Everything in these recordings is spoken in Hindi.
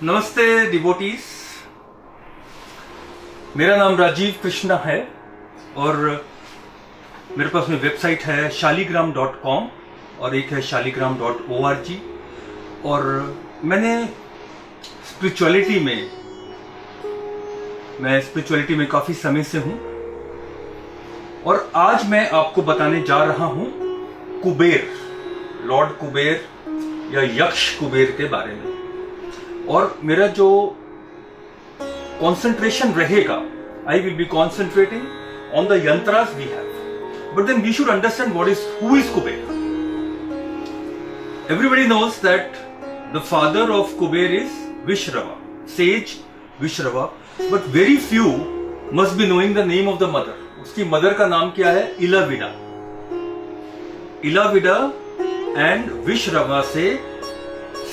नमस्ते डिवोटीज, मेरा नाम राजीव कृष्णा है और मेरे पास में वेबसाइट है shaligram.com और एक है shaligram.org। और मैं स्पिरिचुअलिटी में काफी समय से हूं और आज मैं आपको बताने जा रहा हूं कुबेर, लॉर्ड कुबेर या यक्ष कुबेर के बारे में। और मेरा जो कंसंट्रेशन रहेगा, I will be concentrating on the yantras we have, but then we should understand who is Kuber. Everybody knows that the father of Kuber is Vishrava, sage Vishrava, but very few must be knowing the name of the mother. उसकी मदर का नाम क्या है? इलाविडा। इलाविडा एंड विश्रवा से,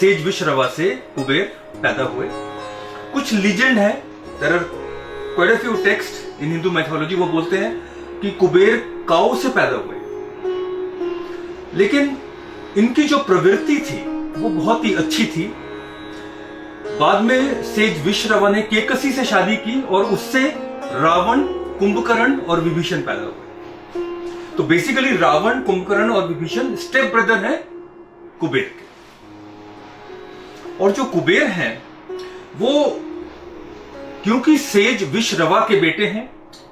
सेज विश्रवा से कुबेर पैदा हुए। कुछ लीजेंड है, there are quite a few text in Hindu mythology, वो बोलते हैं कि कुबेर काऊ से पैदा हुए, लेकिन इनकी जो प्रवृत्ति थी वो बहुत ही अच्छी थी। बाद में सेज विश्रवा ने केकसी से शादी की और उससे रावण, कुंभकर्ण और विभीषण पैदा हुए। तो बेसिकली रावण, कुंभकर्ण और विभीषण स्टेप ब्रदर है कुबेर के। और जो कुबेर हैं वो क्योंकि सेज विश्रवा के बेटे हैं,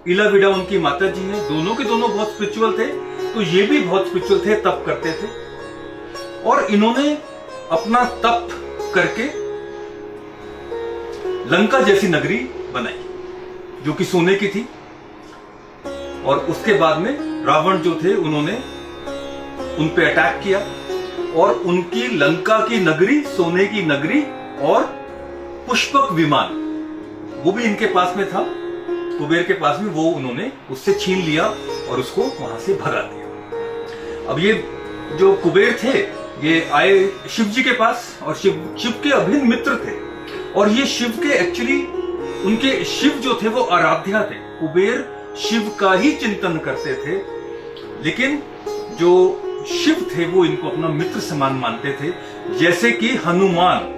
इलाविडा उनकी माता जी हैं, दोनों के दोनों बहुत स्पिरिचुअल थे, तो ये भी बहुत स्पिरिचुअल थे, तप करते थे। और इन्होंने अपना तप करके लंका जैसी नगरी बनाई जो कि सोने की थी। और उसके बाद में रावण जो थे उन्होंने उन पे अटैक किया और उनकी लंका की नगरी, सोने की नगरी और पुष्पक विमान, वो भी इनके पास में था, कुबेर के पास में, वो उन्होंने उससे छीन लिया और उसको वहां से भगा दिया। अब ये जो कुबेर थे ये आए शिव जी के पास और शिव के अभिन्न मित्र थे। और ये शिव के एक्चुअली, उनके शिव जो थे वो आराध्या थे। कुबेर शिव का ही चिंतन करते थे, लेकिन जो शिव थे वो इनको अपना मित्र समान मानते थे। जैसे कि हनुमान,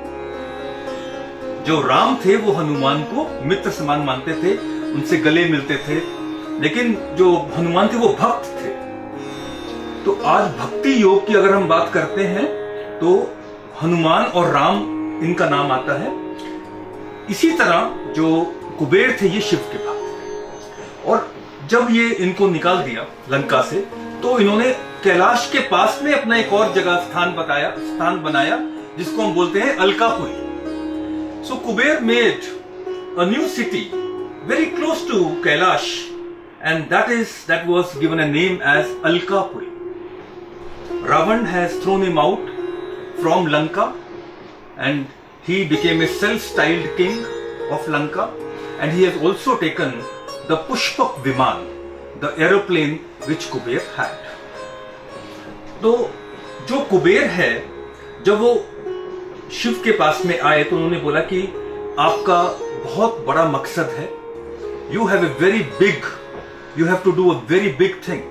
जो राम थे वो हनुमान को मित्र समान मानते थे, उनसे गले मिलते थे, लेकिन जो हनुमान थे वो भक्त थे। तो आज भक्ति योग की अगर हम बात करते हैं तो हनुमान और राम इनका नाम आता है। इसी तरह जो कुबेर थे ये शिव के भक्त थे। और जब ये इनको निकाल दिया लंका से तो इन्होंने कैलाश के पास में अपना एक और जगह स्थान बनाया जिसको हम बोलते हैं Alkapuri. So Kubera made a new city very close to Kailash and that was given a name as Alkapuri. Ravan has thrown him out from Lanka and he became a self-styled king of Lanka, and he has also taken the Pushpak Viman, the aeroplane which Kuber had. तो जो कुबेर है, जब वो शिव के पास में आए तो उन्होंने बोला कि आपका बहुत बड़ा मकसद है, you have to do a very big thing.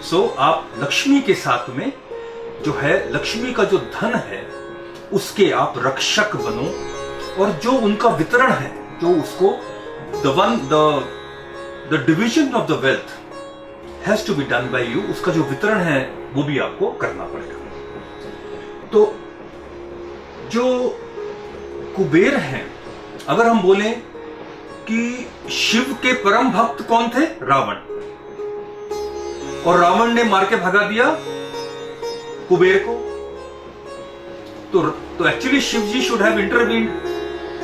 So आप लक्ष्मी के साथ में जो है, लक्ष्मी का जो धन है उसके आप रक्षक बनो, और जो उनका वितरण है, जो उसको the division of the wealth has to be done by you, उसका जो वितरण है वो भी आपको करना पड़ेगा। तो जो कुबेर हैं, अगर हम बोलें कि शिव के परम भक्त कौन थे? रावण। और रावण ने मार के भगा दिया कुबेर को। तो actually Shiva ji should have intervened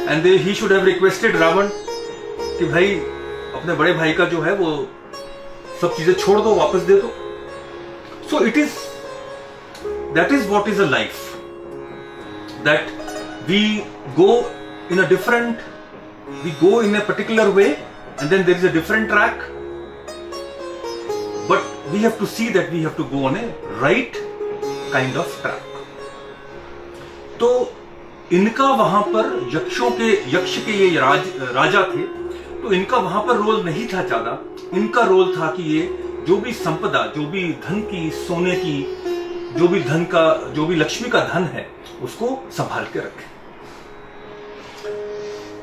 and he should have requested Ravana कि भाई अपने बड़े भाई का जो है वो सब चीजें छोड़ दो, वापस दे दो। सो that is what is a life, that we go in a particular way and then there is a different track, but we have to see that we have to go on a right kind of track. तो इनका वहां पर यक्ष के ये राजा थे, तो इनका वहां पर रोल नहीं था ज्यादा। इनका रोल था कि ये जो भी संपदा, जो भी धन की, सोने की, जो भी लक्ष्मी का धन है उसको संभाल के रखें।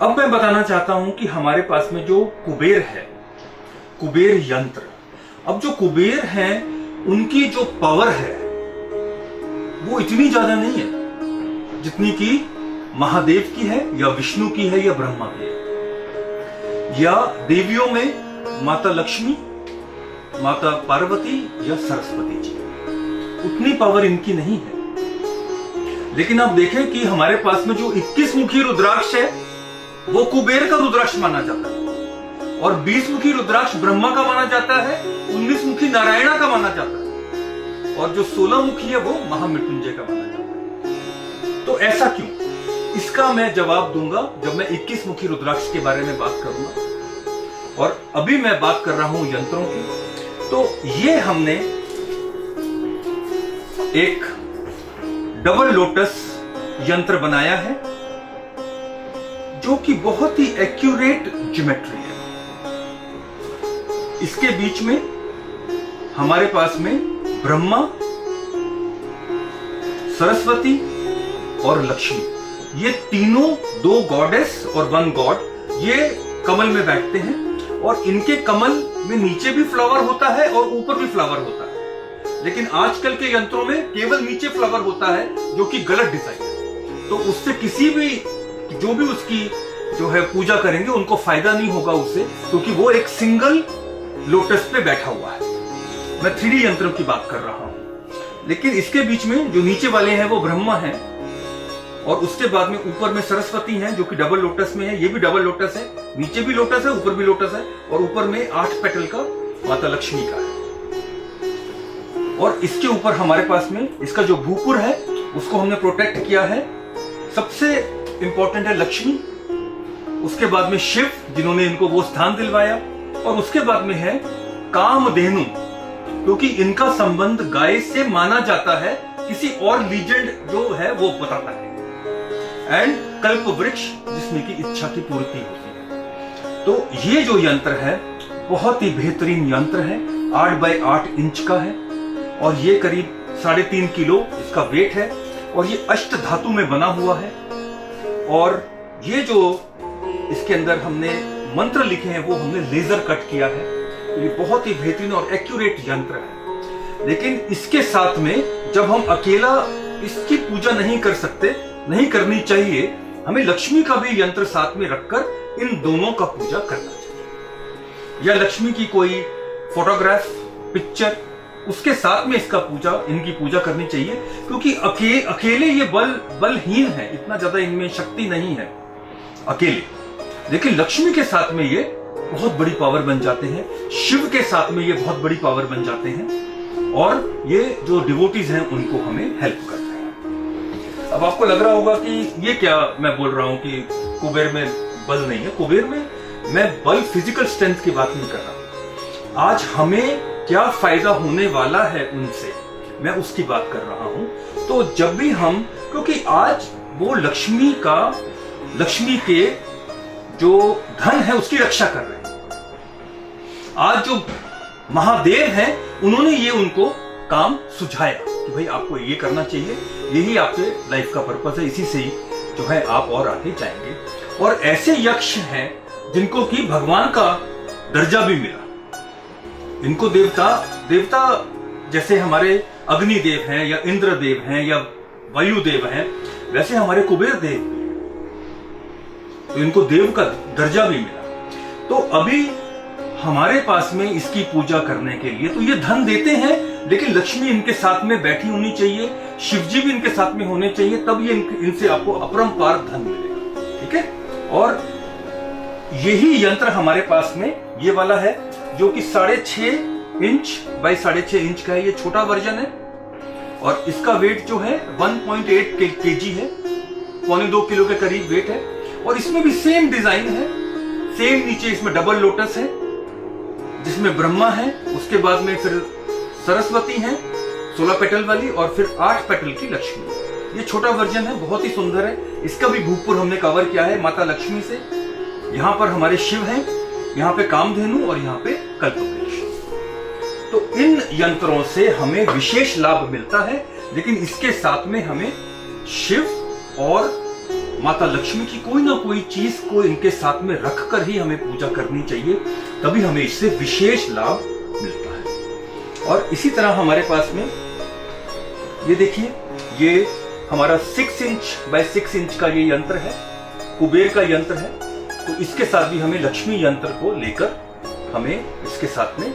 अब मैं बताना चाहता हूं कि हमारे पास में जो कुबेर है, कुबेर यंत्र, अब जो कुबेर हैं उनकी जो पावर है वो इतनी ज्यादा नहीं है जितनी कि महादेव की है या विष्णु की है या ब्रह्मा की है, या देवियों में माता लक्ष्मी, माता पार्वती या सरस्वती जी, उतनी पावर इनकी नहीं है। लेकिन आप देखें कि हमारे पास में जो 21 मुखी रुद्राक्ष है वो कुबेर का रुद्राक्ष माना जाता है, और 20 मुखी रुद्राक्ष ब्रह्मा का माना जाता है, 19 मुखी नारायणा का माना जाता है, और जो 16 मुखी है वो महामृत्युंजय का माना जाता है। तो ऐसा क्यों? इसका मैं जवाब दूंगा जब मैं 21 मुखी रुद्राक्ष के बारे में बात करूंगा। और अभी मैं बात कर रहा हूं यंत्रों की। तो ये हमने एक डबल लोटस यंत्र बनाया है जो कि बहुत ही एक्यूरेट ज्योमेट्री है। इसके बीच में हमारे पास में ब्रह्मा, सरस्वती और लक्ष्मी, ये तीनों, 2 गॉडेस और 1 गॉड, ये कमल में बैठते हैं, और इनके कमल में नीचे भी फ्लावर होता है और ऊपर भी फ्लावर होता है। लेकिन आजकल के यंत्रों में केवल नीचे फ्लावर होता है, जो कि गलत डिजाइन है। तो उससे किसी भी, जो भी उसकी जो है पूजा करेंगे उनको फायदा नहीं होगा उससे, क्योंकि वो एक सिंगल लोटस पे बैठा हुआ है। मैं 3D यंत्रों की बात कर रहा हूं। लेकिन इसके बीच में जो नीचे वाले हैं वो ब्रह्मा हैं, और उसके बाद में ऊपर में सरस्वती हैं जो कि डबल लोटस में है। ये भी डबल लोटस है, नीचे भी लोटस है, ऊपर भी लोटस है, और ऊपर में 8 पेटल का माता लक्ष्मी का है। और इसके ऊपर हमारे पास में इसका जो भूपुर है उसको हमने प्रोटेक्ट किया है। सबसे इंपॉर्टेंट है लक्ष्मी, उसके बाद में शिव जिन्होंने इनको वो स्थान दिलवाया, और उसके बाद में है कामधेनु, क्योंकि इनका संबंध गाय से माना जाता है, किसी और लीजेंड जो है वो बताता है। एंड कल्प वृक्ष, जिसमें की इच्छा की पूर्ति होती है। तो ये जो यंत्र है बहुत ही बेहतरीन यंत्र है, 8 बाय 8 इंच का है, और ये करीब 3.5 किलो इसका वेट है, और ये अष्ट धातु में बना हुआ है। और ये जो इसके अंदर हमने मंत्र लिखे हैं वो हमने लेजर कट किया है। ये बहुत ही बेहतरीन और एक्यूरेट यंत्र है। लेकिन इसके साथ में जब हम अकेला इसकी पूजा नहीं कर सकते, नहीं करनी चाहिए, हमें लक्ष्मी का भी यंत्र साथ में रखकर इन दोनों का पूजा करना चाहिए। या लक्ष्मी की कोई फोटोग्राफ, पिक्चर, उसके साथ में इसका पूजा, इनकी पूजा करनी चाहिए, क्योंकि अकेले ये बलहीन है, इतना ज्यादा इनमें शक्ति नहीं है अकेले। लेकिन लक्ष्मी के साथ में ये बहुत बड़ी पावर बन जाते हैं, शिव के साथ में ये बहुत बड़ी पावर बन जाते हैं, और ये जो डिवोटीज हैं उनको हमें हेल्प करते हैं। अब आपको लग रहा होगा कि ये क्या मैं बोल रहा हूं कि कुबेर में बल नहीं है। कुबेर में मैं बल, फिजिकल स्ट्रेंथ की बात नहीं कर रहा। आज हमें क्या फायदा होने वाला है उनसे, मैं उसकी बात कर रहा हूं। तो जब भी हम, क्योंकि आज वो लक्ष्मी के जो धन है उसकी रक्षा कर रहे हैं। आज जो महादेव हैं उन्होंने ये उनको काम सुझाया कि भाई आपको ये करना चाहिए, यही आपके लाइफ का पर्पस है, इसी से ही जो है आप और आगे जाएंगे। और ऐसे यक्ष हैं जिनको कि भगवान का दर्जा भी मिला। इनको देवता जैसे हमारे अग्निदेव हैं या इंद्रदेव हैं या वायुदेव हैं, वैसे हमारे कुबेर देव भी, तो इनको देव का दर्जा भी मिला। तो अभी हमारे पास में इसकी पूजा करने के लिए तो ये धन देते हैं, लेकिन लक्ष्मी इनके साथ में बैठी होनी चाहिए, शिवजी भी इनके साथ में होने चाहिए, तब ये इनसे आपको अपरंपार धन मिलेगा। ठीक है। और यही यंत्र हमारे पास में ये वाला है जो कि 6.5 इंच बाय 6.5 इंच का है। ये छोटा वर्जन है, और इसका वेट जो है 1.8 kg है, 1.25 किलो के करीब वेट है। और इसमें भी सेम डिजाइन है, सेम नीचे इसमें डबल लोटस है जिसमें ब्रह्मा है, उसके बाद में फिर सरस्वती है 16 पेटल वाली, और फिर 8 पेटल की लक्ष्मी। ये छोटा वर्जन है, बहुत ही सुंदर है। इसका भी भूपुर हमने कवर किया है माता लक्ष्मी से। यहाँ पर हमारे शिव हैं, यहाँ पे कामधेनु और यहाँ पे कल्पवृक्ष। तो इन यंत्रों से हमें विशेष लाभ मिलता है, लेकिन इसके साथ में हमें शिव और माता लक्ष्मी की कोई ना कोई चीज को इनके साथ में रख कर ही हमें पूजा करनी चाहिए, तभी हमें इससे विशेष लाभ मिलता है। और इसी तरह हमारे पास में ये देखिए, ये हमारा 6 इंच बाय 6 इंच का ये यंत्र है, कुबेर का यंत्र है। तो इसके साथ भी हमें लक्ष्मी यंत्र को लेकर हमें इसके साथ में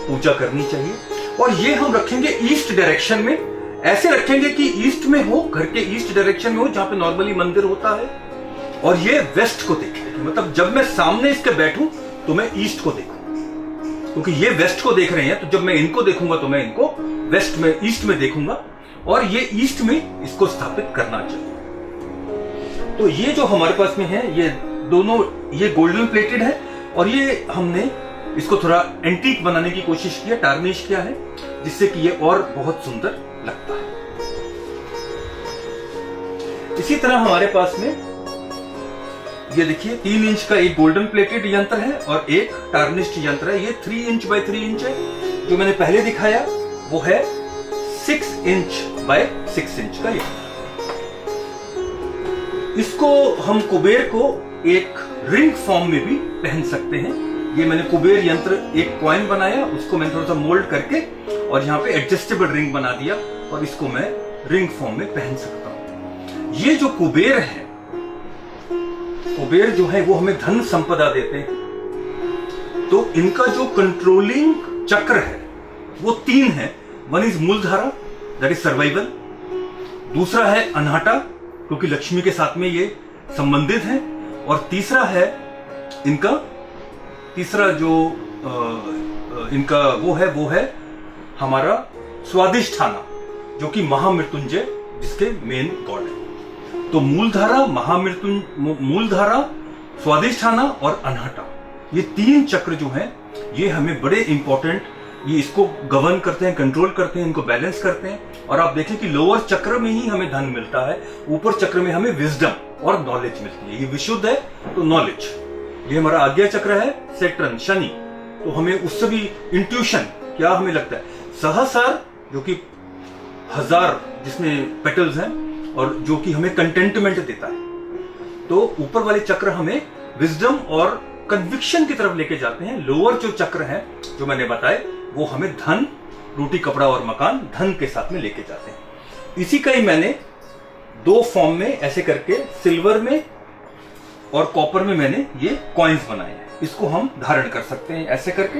पूजा करनी चाहिए। और ये हम रखेंगे ईस्ट डायरेक्शन में, ऐसे रखेंगे कि ईस्ट में हो, घर के ईस्ट डायरेक्शन में हो जहां पे नॉर्मली मंदिर होता है, और ये वेस्ट को देखे। मतलब जब मैं सामने इसके बैठूं तो मैं ईस्ट को देखूं, क्योंकि ये वेस्ट को देख रहे हैं, तो जब मैं इनको देखूंगा तो मैं इनको वेस्ट में, ईस्ट में देखूंगा, और ये ईस्ट में इसको स्थापित करना चाहिए। तो ये जो हमारे पास में है, ये दोनों, ये गोल्डन प्लेटेड है, और ये हमने इसको थोड़ा एंटीक बनाने की कोशिश की है, टार्निश किया है, जिससे कि ये और बहुत सुंदर लगता है। इसी तरह हमारे पास में ये देखिए 3 इंच का एक गोल्डन प्लेटेड यंत्र है और एक टार्निश्ड यंत्र है। ये 3 इंच बाय 3 इंच है। जो मैंने पहले दिखाया वो है 6 इंच बाय 6 इंच का यंत्र। इसको हम कुबेर को एक रिंग फॉर्म में भी पहन सकते हैं। ये मैंने कुबेर यंत्र एक कॉइन बनाया, उसको मैंने थोड़ा सा मोल्ड करके और यहाँ पे एडजस्टेबल रिंग बना दिया, और इसको मैं रिंग फॉर्म में पहन सकता हूं। ये जो कुबेर है, कुबेर जो है वो हमें धन संपदा देते हैं। तो इनका जो कंट्रोलिंग चक्र है वो 3 है। One is Muladhara, that is survival. दूसरा है अनहटा, क्योंकि लक्ष्मी के साथ में ये संबंधित है। और तीसरा है इनका, तीसरा जो इनका वो है हमारा स्वादिष्ठाना, जो कि महामृत्युंजय जिसके मेन गॉड है। तो मूलधारा, मूलधारा, स्वादिष्ठाना और अनहटा, ये 3 चक्र जो हैं ये हमें बड़े इंपॉर्टेंट, ये इसको गवर्न करते हैं, कंट्रोल करते हैं, इनको बैलेंस करते हैं। और आप देखें कि लोअर चक्र में ही हमें धन मिलता है, ऊपर चक्र में हमें विजडम और नॉलेज मिलती है। ये विशुद्ध है तो नॉलेज। ये हमारा आज्ञा चक्र है, सैटर्न, शनि, तो हमें उससे भी इंट्यूशन, क्या हमें लगता है, सहस्र जो कि 1000 जिसमें पेटल्स हैं, और जो कि हमें कंटेंटमेंट देता है। तो ऊपर वाले चक्र हमें विजडम और कन्विक्शन की तरफ लेके जाते हैं। लोअर जो चक्र है जो मैंने बताए वो हमें धन, रोटी कपड़ा और मकान, धन के साथ में लेके जाते हैं। इसी का ही मैंने 2 फॉर्म में ऐसे करके, सिल्वर में और कॉपर में मैंने ये कॉइन्स बनाए हैं। इसको हम धारण कर सकते हैं ऐसे करके।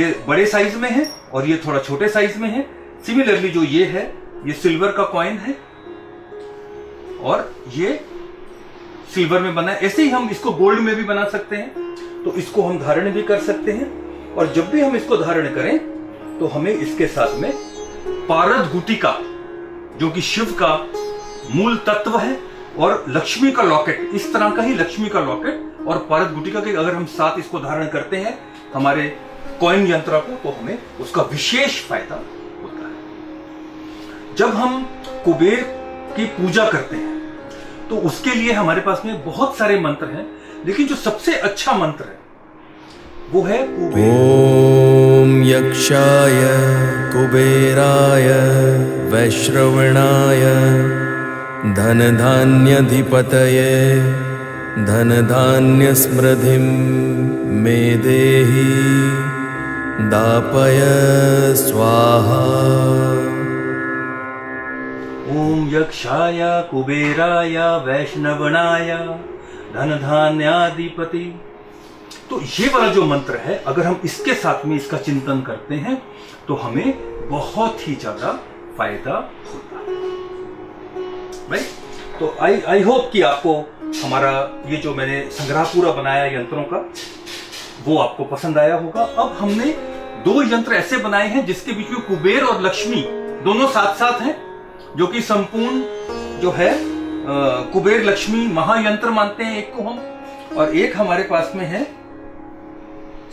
ये बड़े साइज में है और ये थोड़ा छोटे साइज में है। सिमिलरली जो ये है, ये सिल्वर का कॉइन है और ये सिल्वर में बना है। ऐसे ही हम इसको गोल्ड में भी बना सकते हैं, तो इसको हम धारण भी कर सकते हैं। और जब भी हम इसको धारण करें तो हमें इसके साथ में पारद गुटिका, जो कि शिव का मूल तत्व है, और लक्ष्मी का लॉकेट, इस तरह का ही लक्ष्मी का लॉकेट और पारद गुटिका के अगर हम साथ इसको धारण करते हैं हमारे कॉइन यंत्र को, तो हमें उसका विशेष फायदा होता है। जब हम कुबेर की पूजा करते हैं तो उसके लिए हमारे पास में बहुत सारे मंत्र हैं, लेकिन जो सबसे अच्छा मंत्र है वो है ओम यक्षाय कुबेराय वैश्रवणाय धनधान्यधिपतये धनधान्य स्मृतिं मे देहि दापय स्वाहा। ओम यक्षाय कुबेराय वैष्णवनाय धनधान्याधिपति। तो ये वाला जो मंत्र है, अगर हम इसके साथ में इसका चिंतन करते हैं तो हमें बहुत ही ज्यादा फायदा होता है भाई। तो आई होप कि आपको हमारा ये जो मैंने संग्रह पूरा बनाया यंत्रों का, वो आपको पसंद आया होगा। अब हमने 2 यंत्र ऐसे बनाए हैं जिसके बीच में कुबेर और लक्ष्मी दोनों साथ साथ हैं, जो कि संपूर्ण जो है कुबेर लक्ष्मी महायंत्र मानते हैं एक को हम, और एक हमारे पास में है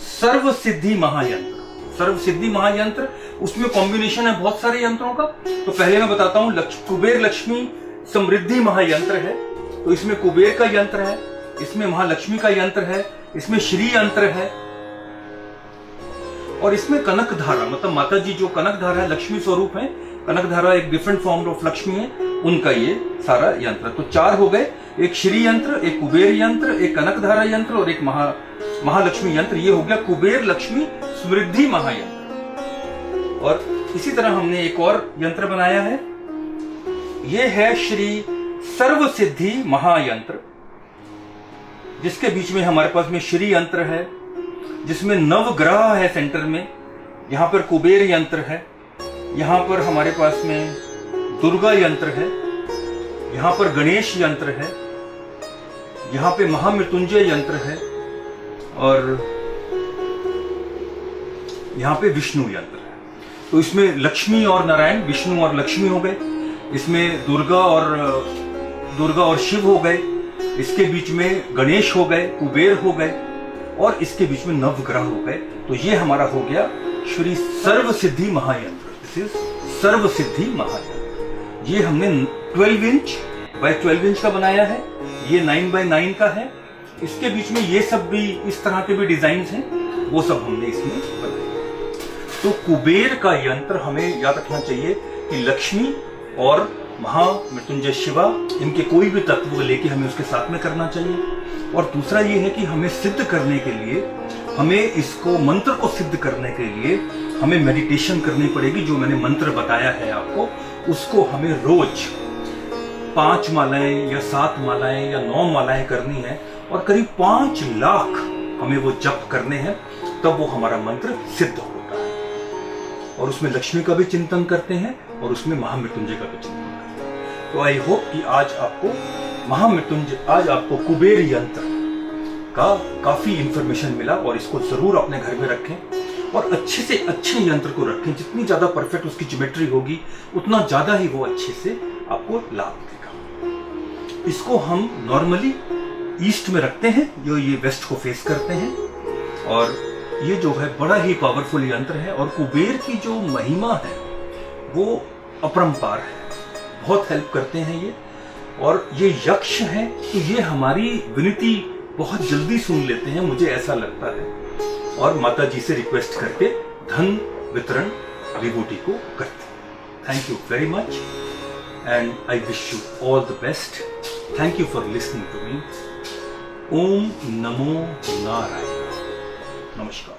सर्व सिद्धि महायंत्र। सर्व सिद्धि महायंत्र, उसमें कॉम्बिनेशन है बहुत सारे यंत्रों का। तो पहले मैं बताता हूं, कुबेर लक्ष्मी समृद्धि महायंत्र है, तो इसमें कुबेर का यंत्र है, इसमें महालक्ष्मी का यंत्र है, इसमें श्री यंत्र है, और इसमें कनक धारा, मतलब माता जी जो कनक धारा है, लक्ष्मी स्वरूप है, कनक धारा एक डिफरेंट फॉर्म ऑफ लक्ष्मी है, उनका ये सारा यंत्र। तो 4 हो गए। एक श्री यंत्र, एक कुबेर यंत्र, एक कनकधारा यंत्र और एक महालक्ष्मी यंत्र। ये हो गया कुबेर लक्ष्मी समृद्धि महायंत्र। और इसी तरह हमने एक और यंत्र बनाया है, ये है श्री सर्व सिद्धि महायंत्र, जिसके बीच में हमारे पास में श्री यंत्र है, जिसमें नवग्रह है सेंटर में। यहां पर कुबेर यंत्र है, यहां पर हमारे पास में दुर्गा यंत्र है, यहां पर गणेश यंत्र है, यहां पे महामृत्युंजय यंत्र है और यहां पे विष्णु यंत्र है। तो इसमें लक्ष्मी और नारायण, विष्णु और लक्ष्मी हो गए, इसमें दुर्गा और शिव हो गए, इसके बीच में गणेश हो गए, कुबेर हो गए और इसके बीच में नवग्रह हो गए। तो ये हमारा हो गया श्री सर्व सिद्धि महायंत्र। दिस इज सर्व सिद्धि महायंत्र। ये हमने 12 इंच बाय 12 इंच का बनाया है, ये 9 बाय 9 का है। इसके बीच में ये सब भी इस तरह के भी डिजाइन हैं, वो सब हमने इसमें बनाए। तो कुबेर का यंत्र हमें याद रखना चाहिए कि लक्ष्मी और महामृत्युंजय शिवा, इनके कोई भी तत्व को लेके हमें उसके साथ में करना चाहिए। और दूसरा ये है कि हमें सिद्ध करने के लिए, हमें इसको मंत्र को सिद्ध करने के लिए हमें मेडिटेशन करनी पड़ेगी। जो मैंने मंत्र बताया है आपको, उसको हमें रोज 5 मालाएं या 7 मालाएं या 9 मालाएं करनी है और करीब 5 लाख हमें वो जप करने हैं, तब वो हमारा मंत्र सिद्ध होता है। और उसमें लक्ष्मी का भी चिंतन करते हैं और उसमें महामृत्युंजय का भी चिंतन करते हैं। तो आई होप कि आज आपको कुबेर यंत्र का काफी इंफॉर्मेशन मिला और इसको जरूर अपने घर में रखें और अच्छे से अच्छे यंत्र को रखें। जितनी ज्यादा परफेक्ट उसकी ज्योमेट्री होगी, उतना ज्यादा ही वो अच्छे से आपको लाभ देगा। इसको हम नॉर्मली ईस्ट में रखते हैं, जो ये वेस्ट को फेस करते हैं। और ये जो है बड़ा ही पावरफुल यंत्र है और कुबेर की जो महिमा है वो अपरंपार है, बहुत हेल्प करते हैं ये। और ये यक्ष हैं, तो ये हमारी विनती बहुत जल्दी सुन लेते हैं, मुझे ऐसा लगता है। और माता जी से रिक्वेस्ट करके धन वितरण विभूति को करते हैं। Thank you very much and I wish you all the best. Thank you for listening to me. ओम नमो नारायण। नमस्कार।